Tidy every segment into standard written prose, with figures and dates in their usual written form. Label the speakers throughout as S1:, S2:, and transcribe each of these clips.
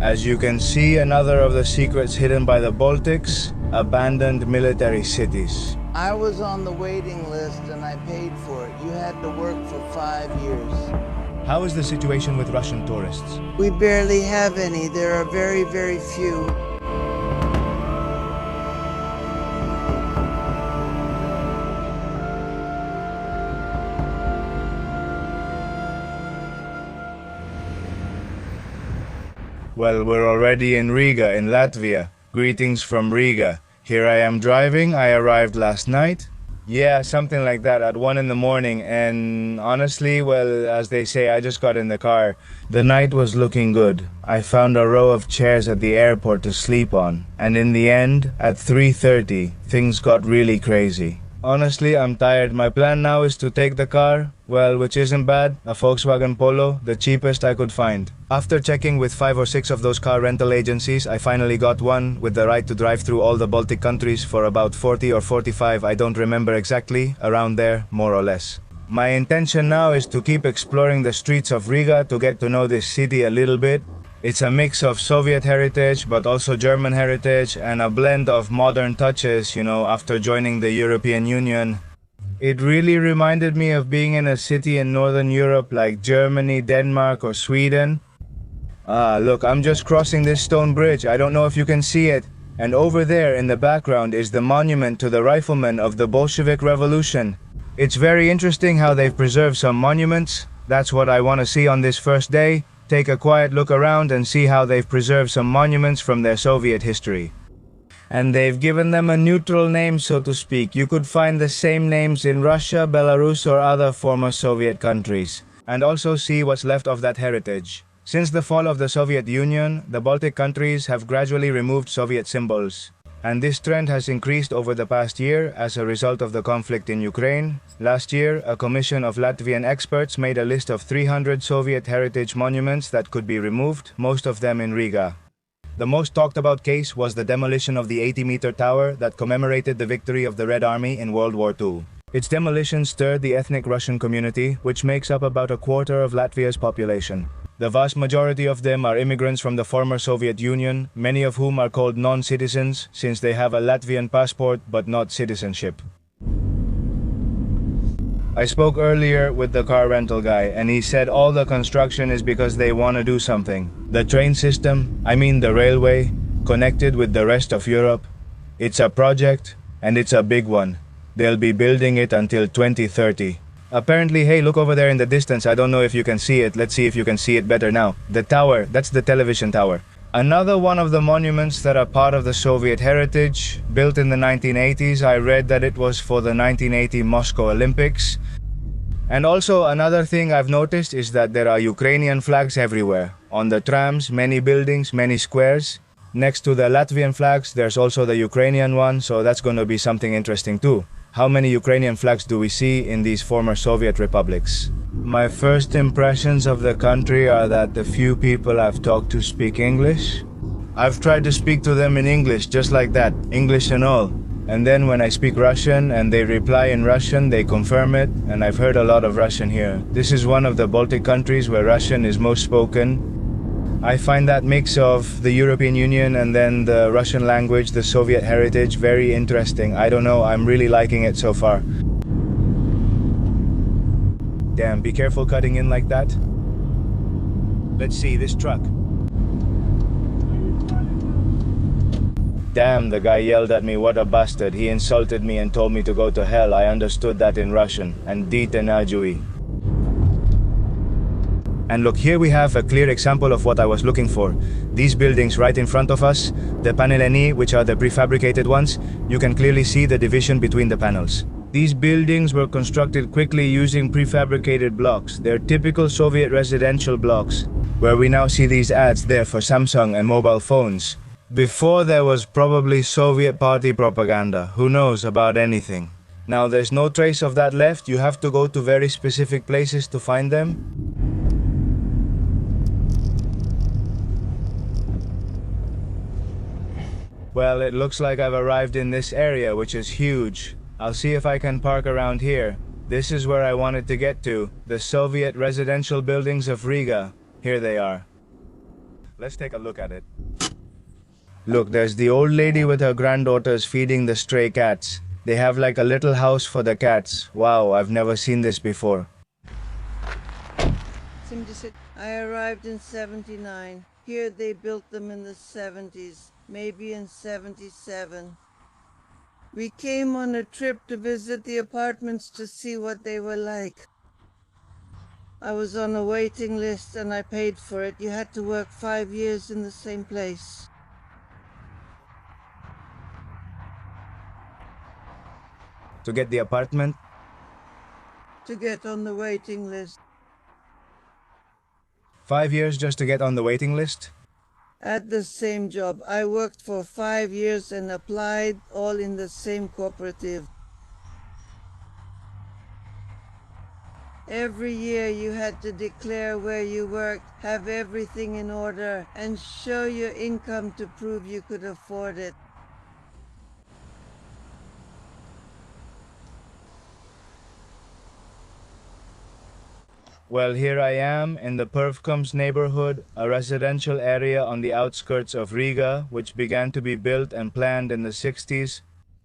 S1: As you can see, another of the secrets hidden by the Baltics, abandoned military cities.
S2: I was on the waiting list and I paid for it. You had to work for 5 years.
S1: How is the situation with Russian tourists?
S2: We barely have any. There are very, very few.
S1: Well, we're already in Riga, in Latvia. Greetings from Riga. Here I am driving. I arrived last night. Yeah, something like that, at 1 in the morning. And honestly, well, as they say, I just got in the car. The night was looking good. I found a row of chairs at the airport to sleep on. And in the end, at 3:30, things got really crazy. Honestly, I'm tired. My plan now is to take the car, well, which isn't bad, a Volkswagen Polo, the cheapest I could find. After checking with 5 or 6 of those car rental agencies, I finally got one with the right to drive through all the Baltic countries for about 40 or 45, I don't remember exactly, around there, more or less. My intention now is to keep exploring the streets of Riga to get to know this city a little bit. It's a mix of Soviet heritage, but also German heritage, and a blend of modern touches, after joining the European Union. It really reminded me of being in a city in Northern Europe like Germany, Denmark, or Sweden. Look, I'm just crossing this stone bridge. I don't know if you can see it. And over there in the background is the monument to the riflemen of the Bolshevik Revolution. It's very interesting how they've preserved some monuments. That's what I want to see on this first day. Take a quiet look around and see how they've preserved some monuments from their Soviet history. And they've given them a neutral name, so to speak. You could find the same names in Russia, Belarus, or other former Soviet countries. And also see what's left of that heritage. Since the fall of the Soviet Union, the Baltic countries have gradually removed Soviet symbols. And this trend has increased over the past year as a result of the conflict in Ukraine. Last year, a commission of Latvian experts made a list of 300 Soviet heritage monuments that could be removed, most of them in Riga. The most talked about case was the demolition of the 80-meter tower that commemorated the victory of the Red Army in World War II. Its demolition stirred the ethnic Russian community, which makes up about a quarter of Latvia's population. The vast majority of them are immigrants from the former Soviet Union, many of whom are called non-citizens since they have a Latvian passport but not citizenship. I spoke earlier with the car rental guy and he said all the construction is because they want to do something. The train system, the railway, connected with the rest of Europe. It's a project and it's a big one. They'll be building it until 2030. Apparently, hey, look over there in the distance. I don't know if you can see it. Let's see if you can see it better now. The tower, that's the television tower. Another one of the monuments that are part of the Soviet heritage, built in the 1980s. I read that it was for the 1980 Moscow Olympics. And also another thing I've noticed is that there are Ukrainian flags everywhere. On the trams, many buildings, many squares. Next to the Latvian flags, there's also the Ukrainian one, so that's going to be something interesting too. How many Ukrainian flags do we see in these former Soviet republics? My first impressions of the country are that the few people I've talked to speak English. I've tried to speak to them in English, just like that, English and all. And then when I speak Russian and they reply in Russian, they confirm it, and I've heard a lot of Russian here. This is one of the Baltic countries where Russian is most spoken. I find that mix of the European Union and then the Russian language, the Soviet heritage, very interesting. I don't know, I'm really liking it so far. Damn, be careful cutting in like that. Let's see, this truck. Damn, the guy yelled at me, what a bastard. He insulted me and told me to go to hell. I understood that in Russian. And dite najui. And look, here we have a clear example of what I was looking for. These buildings right in front of us, the paneleni, which are the prefabricated ones, you can clearly see the division between the panels. These buildings were constructed quickly using prefabricated blocks. They're typical Soviet residential blocks, where we now see these ads there for Samsung and mobile phones. Before there was probably Soviet party propaganda. Who knows about anything? Now there's no trace of that left. You have to go to very specific places to find them. Well, it looks like I've arrived in this area, which is huge. I'll see if I can park around here. This is where I wanted to get to, the Soviet residential buildings of Riga. Here they are. Let's take a look at it. Look, there's the old lady with her granddaughters feeding the stray cats. They have like a little house for the cats. Wow, I've never seen this before.
S2: I arrived in 79. Here they built them in the 70s, maybe in 77. We came on a trip to visit the apartments to see what they were like. I was on a waiting list and I paid for it. You had to work 5 years in the same place.
S1: To get the apartment?
S2: To get on the waiting list.
S1: 5 years just to get on the waiting list?
S2: At the same job. I worked for 5 years and applied, all in the same cooperative. Every year you had to declare where you worked, have everything in order, and show your income to prove you could afford it.
S1: Well, here I am in the Pervkums neighborhood, a residential area on the outskirts of Riga, which began to be built and planned in the 60s.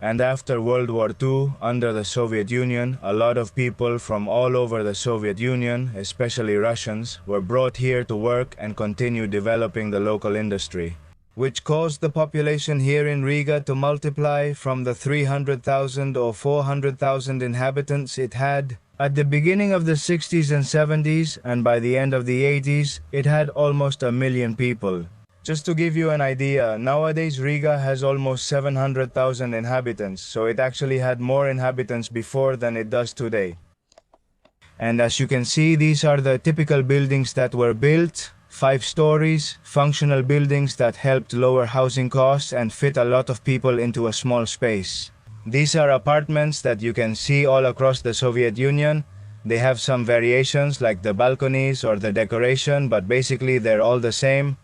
S1: And after World War II, under the Soviet Union, a lot of people from all over the Soviet Union, especially Russians, were brought here to work and continue developing the local industry, which caused the population here in Riga to multiply from the 300,000 or 400,000 inhabitants it had at the beginning of the 60s and 70s, and by the end of the 80s, it had almost 1 million people. Just to give you an idea, nowadays Riga has almost 700,000 inhabitants, so it actually had more inhabitants before than it does today. And as you can see, these are the typical buildings that were built. 5 stories, functional buildings that helped lower housing costs and fit a lot of people into a small space. These are apartments that you can see all across the Soviet Union. They have some variations like the balconies or the decoration, but basically they're all the same.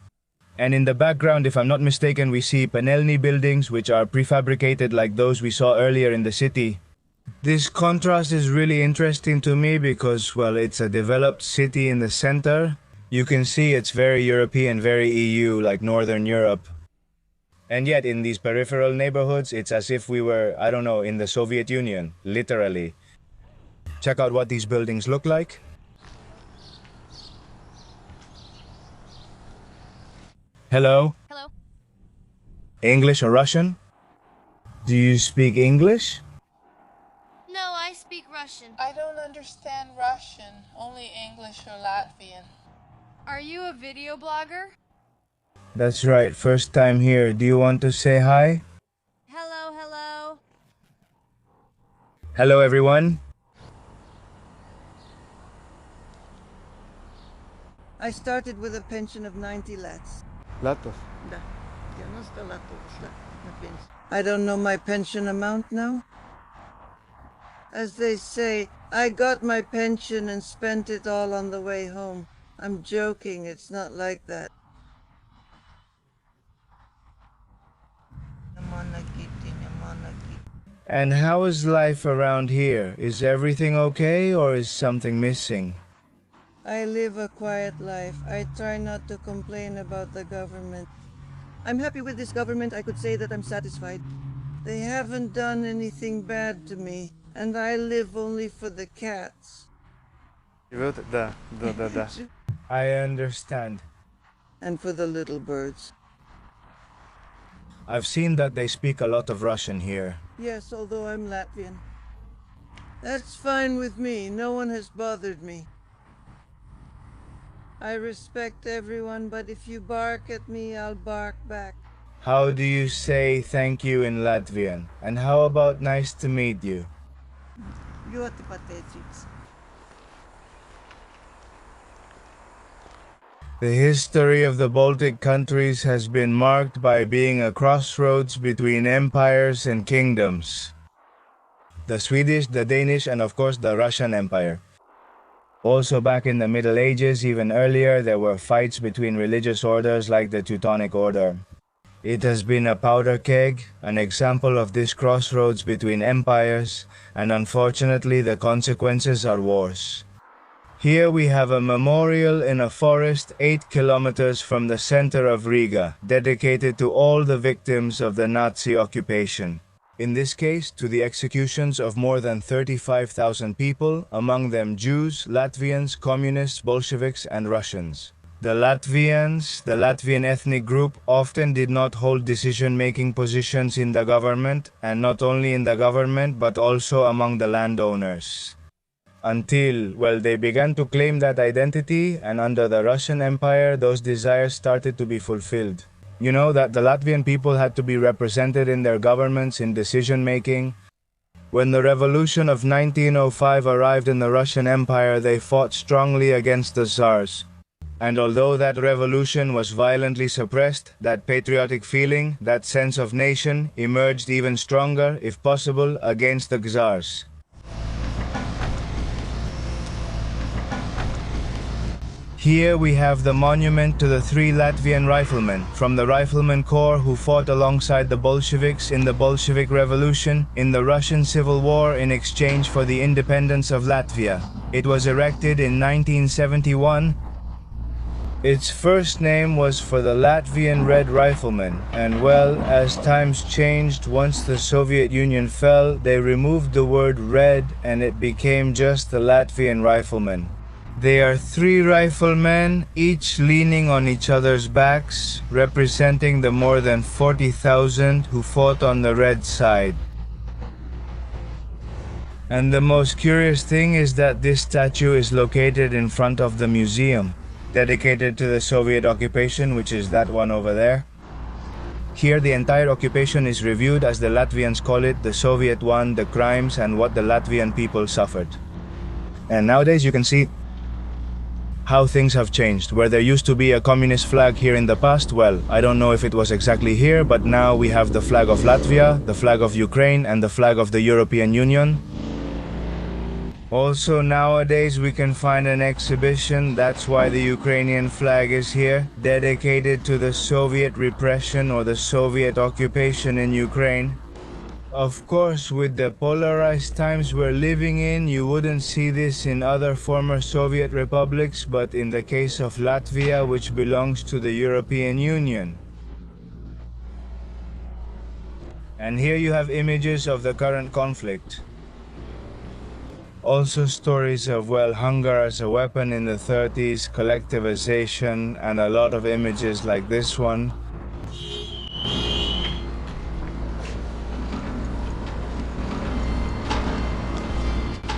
S1: And in the background, if I'm not mistaken, we see panelny buildings which are prefabricated like those we saw earlier in the city. This contrast is really interesting to me because, well, it's a developed city in the center. You can see it's very European, very EU, like Northern Europe. And yet in these peripheral neighborhoods, it's as if we were, I don't know, in the Soviet Union, literally. Check out what these buildings look like. Hello?
S3: Hello.
S1: English or Russian? Do you speak English?
S3: No, I speak Russian.
S4: I don't understand Russian, only English or Latvian.
S3: Are you a video blogger?
S1: That's right, first time here. Do you want to say hi?
S3: Hello, hello.
S1: Hello everyone.
S2: I started with a pension of 90 lats.
S5: Latov.
S2: Да. 90 латов ушла на пенсию. I don't know my pension amount now. As they say, I got my pension and spent it all on the way home. I'm joking, it's not like that.
S1: And how is life around here? Is everything okay or is something missing?
S2: I live a quiet life. I try not to complain about the government. I'm happy with this government. I could say that I'm satisfied. They haven't done anything bad to me, and I live only for the cats.
S5: Да.
S1: I understand.
S2: And for the little birds.
S1: I've seen that they speak a lot of Russian here.
S2: Yes, although I'm Latvian. That's fine with me. No one has bothered me. I respect everyone, but if you bark at me, I'll bark back.
S1: How do you say thank you in Latvian? And how about nice to meet you?
S2: Ļoti pateicīgs.
S1: The history of the Baltic countries has been marked by being a crossroads between empires and kingdoms. The Swedish, the Danish, and of course the Russian Empire. Also back in the Middle Ages, even earlier, there were fights between religious orders like the Teutonic Order. It has been a powder keg, an example of this crossroads between empires, and unfortunately the consequences are wars. Here we have a memorial in a forest 8 kilometers from the center of Riga, dedicated to all the victims of the Nazi occupation. In this case, to the executions of more than 35,000 people, among them Jews, Latvians, Communists, Bolsheviks, and Russians. The Latvian ethnic group, often did not hold decision-making positions in the government, and not only in the government but also among the landowners. Until, well, they began to claim that identity, and under the Russian Empire, those desires started to be fulfilled. You know, that the Latvian people had to be represented in their governments in decision-making. When the revolution of 1905 arrived in the Russian Empire, they fought strongly against the Tsars. And although that revolution was violently suppressed, that patriotic feeling, that sense of nation, emerged even stronger, if possible, against the Tsars. Here we have the monument to the 3 Latvian riflemen from the Rifleman Corps who fought alongside the Bolsheviks in the Bolshevik Revolution in the Russian Civil War in exchange for the independence of Latvia. It was erected in 1971. Its first name was for the Latvian Red Riflemen, and well, as times changed, once the Soviet Union fell, they removed the word red and it became just the Latvian Riflemen. They are 3 riflemen, each leaning on each other's backs, representing the more than 40,000 who fought on the red side. And the most curious thing is that this statue is located in front of the museum, dedicated to the Soviet occupation, which is that one over there. Here the entire occupation is reviewed, as the Latvians call it, the Soviet one, the crimes and what the Latvian people suffered. And nowadays you can see how things have changed. Where there used to be a communist flag here in the past, well, I don't know if it was exactly here, but now we have the flag of Latvia, the flag of Ukraine, and the flag of the European Union. Also nowadays we can find an exhibition, that's why the Ukrainian flag is here, dedicated to the Soviet repression or the Soviet occupation in Ukraine. Of course, with the polarized times we're living in, you wouldn't see this in other former Soviet republics, but in the case of Latvia, which belongs to the European Union. And here you have images of the current conflict. Also stories of, well, hunger as a weapon in the 30s, collectivization, and a lot of images like this one.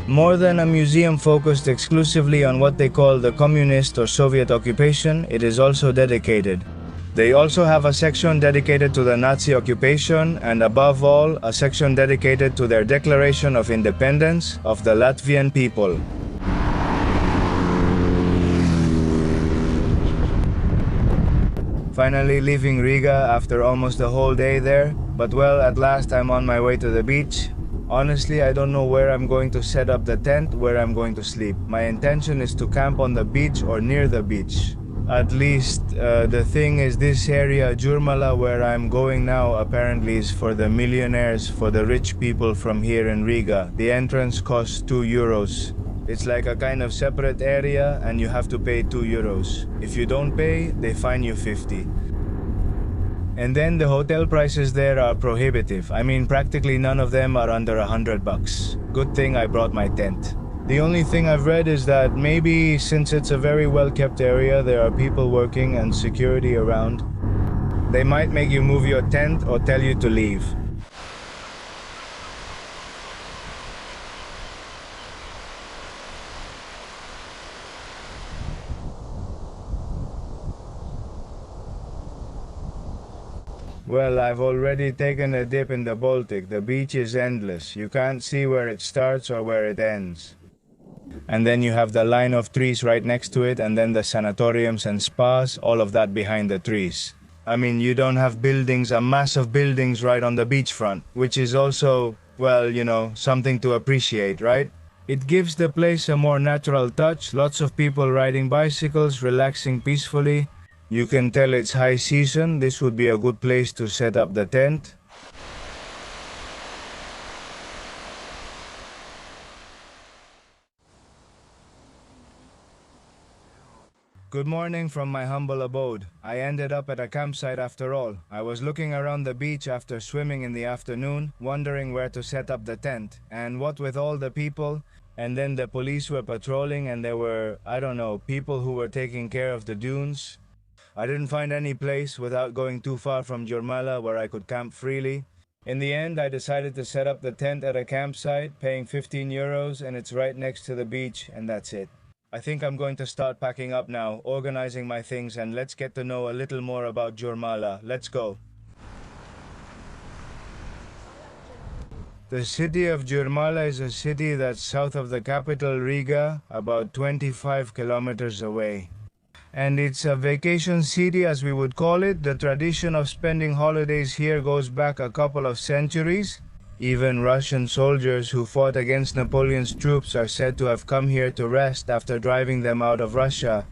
S1: More than a museum focused exclusively on what they call the communist or Soviet occupation, it is also dedicated. They also have a section dedicated to the Nazi occupation, and above all, a section dedicated to their declaration of independence of the Latvian people. Finally leaving Riga after almost a whole day there, but well, at last I'm on my way to the beach. Honestly, I don't know where I'm going to set up the tent, where I'm going to sleep. My intention is to camp on the beach or near the beach. At least, the thing is, this area, Jurmala, where I'm going now, apparently is for the millionaires, for the rich people from here in Riga. The entrance costs 2 euros. It's like a kind of separate area and you have to pay 2 euros. If you don't pay, they fine you 50. And then the hotel prices there are prohibitive. I mean, practically none of them are under $100. Good thing I brought my tent. The only thing I've read is that maybe since it's a very well-kept area, there are people working and security around. They might make you move your tent or tell you to leave. Well, I've already taken a dip in the Baltic. The beach is endless. You can't see where it starts or where it ends. And then you have the line of trees right next to it, and then the sanatoriums and spas, all of that behind the trees. I mean, you don't have buildings, massive buildings right on the beachfront, which is also, well, you know, something to appreciate, right? It gives the place a more natural touch, lots of people riding bicycles, relaxing peacefully. You can tell it's high season. This would be a good place to set up the tent. Good morning from my humble abode. I ended up at a campsite after all. I was looking around the beach after swimming in the afternoon, wondering where to set up the tent. And what with all the people, and then the police were patrolling and there were, I don't know, people who were taking care of the dunes. I didn't find any place without going too far from Jurmala where I could camp freely. In the end, I decided to set up the tent at a campsite, paying 15 euros, and it's right next to the beach, and that's it. I think I'm going to start packing up now, organizing my things, and let's get to know a little more about Jurmala. Let's go. The city of Jurmala is a city that's south of the capital Riga, about 25 kilometers away. And it's a vacation city, as we would call it. The tradition of spending holidays here goes back a couple of centuries. Even Russian soldiers who fought against Napoleon's troops are said to have come here to rest after driving them out of Russia.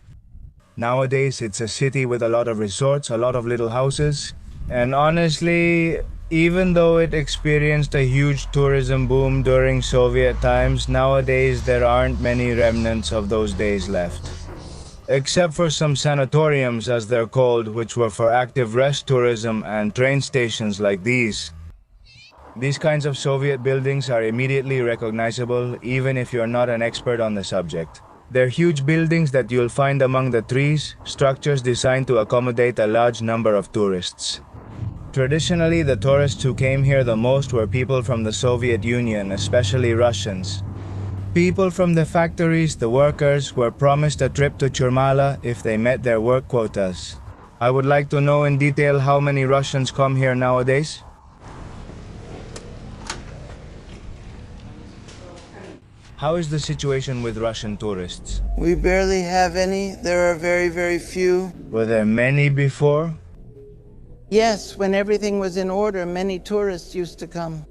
S1: Nowadays, it's a city with a lot of resorts, a lot of little houses. And honestly, even though it experienced a huge tourism boom during Soviet times, nowadays there aren't many remnants of those days left. Except for some sanatoriums, as they're called, which were for active rest tourism, and train stations like these. These kinds of Soviet buildings are immediately recognizable, even if you're not an expert on the subject. They're huge buildings that you'll find among the trees, structures designed to accommodate a large number of tourists. Traditionally, the tourists who came here the most were people from the Soviet Union, especially Russians. People from the factories, the workers, were promised a trip to Jurmala if they met their work quotas. I would like to know in detail how many Russians come here nowadays. How is the situation with Russian tourists?
S2: We barely have any. There are very, very few.
S1: Were there many before?
S2: Yes, when everything was in order, many tourists used to come.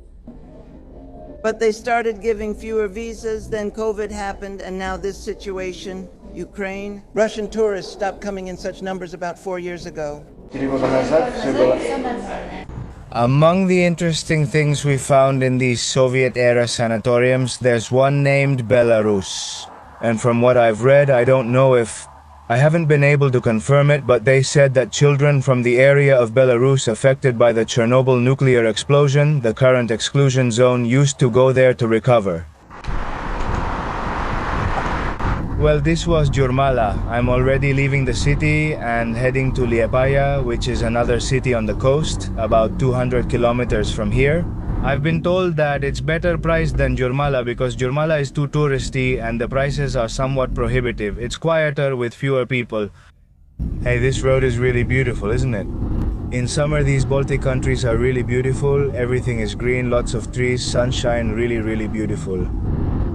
S2: But they started giving fewer visas, then COVID happened, and now this situation, Ukraine. Russian tourists stopped coming in such numbers about 4 years ago.
S1: Among the interesting things we found in these Soviet-era sanatoriums, there's one named Belarus. And from what I've read, I don't know if... I haven't been able to confirm it, but they said that children from the area of Belarus affected by the Chernobyl nuclear explosion, the current exclusion zone, used to go there to recover. Well, this was Jurmala. I'm already leaving the city and heading to Liepāja, which is another city on the coast, about 200 kilometers from here. I've been told that it's better priced than Jurmala because Jurmala is too touristy and the prices are somewhat prohibitive. It's quieter with fewer people. Hey, this road is really beautiful, isn't it? In summer, these Baltic countries are really beautiful. Everything is green, lots of trees, sunshine, really beautiful.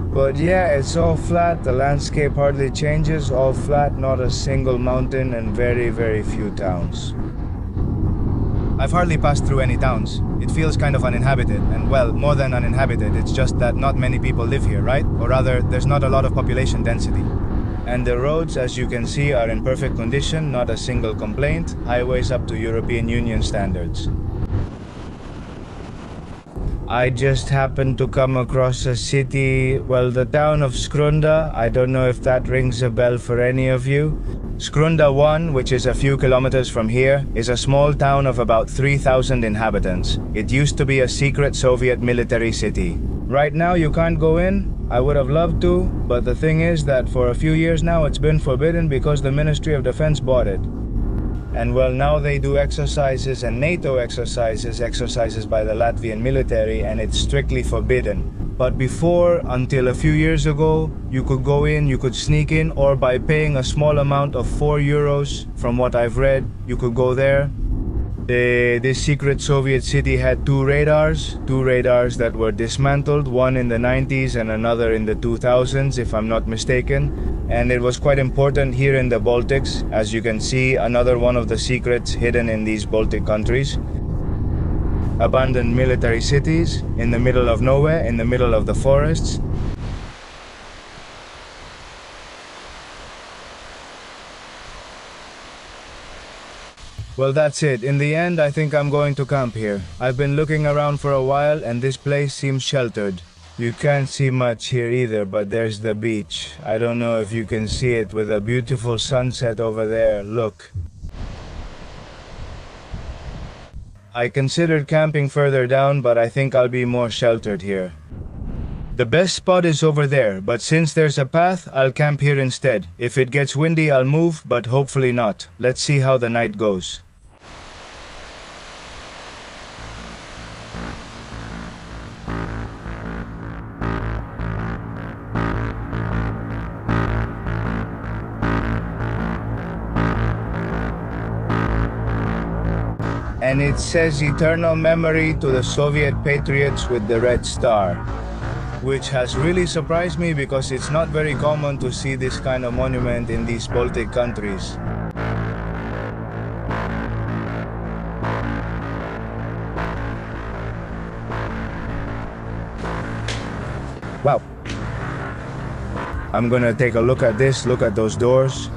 S1: But yeah, it's all flat, the landscape hardly changes, all flat, not a single mountain, and very few towns. I've hardly passed through any towns. It feels kind of uninhabited, and well, more than uninhabited, it's just that not many people live here, right? Or rather, there's not a lot of population density. And the roads, as you can see, are in perfect condition, not a single complaint, highways up to European Union standards. I just happened to come across a city, well, the town of Skrunda. I don't know if that rings a bell for any of you. Skrunda 1, which is a few kilometers from here, is a small town of about 3,000 inhabitants. It used to be a secret Soviet military city. Right now you can't go in. I would have loved to, but the thing is that for a few years now it's been forbidden because the Ministry of Defense bought it. And well, now they do exercises and NATO exercises by the Latvian military, and it's strictly forbidden. But before, until a few years ago, you could go in, you could sneak in, or by paying a small amount of 4 euros, from what I've read, you could go there. This secret Soviet city had two radars that were dismantled, one in the 90s and another in the 2000s, if I'm not mistaken. And it was quite important here in the Baltics. As you can see, another one of the secrets hidden in these Baltic countries. Abandoned military cities in the middle of nowhere, in the middle of the forests. Well, that's it. In the end, I think I'm going to camp here. I've been looking around for a while and this place seems sheltered. You can't see much here either, but there's the beach. I don't know if you can see it with a beautiful sunset over there. Look. I considered camping further down, but I think I'll be more sheltered here. The best spot is over there, but since there's a path, I'll camp here instead. If it gets windy, I'll move, but hopefully not. Let's see how the night goes. And it says eternal memory to the Soviet patriots with the red star, which has really surprised me because it's not very common to see this kind of monument in these Baltic countries. Wow. I'm gonna take a look at this, look at those doors.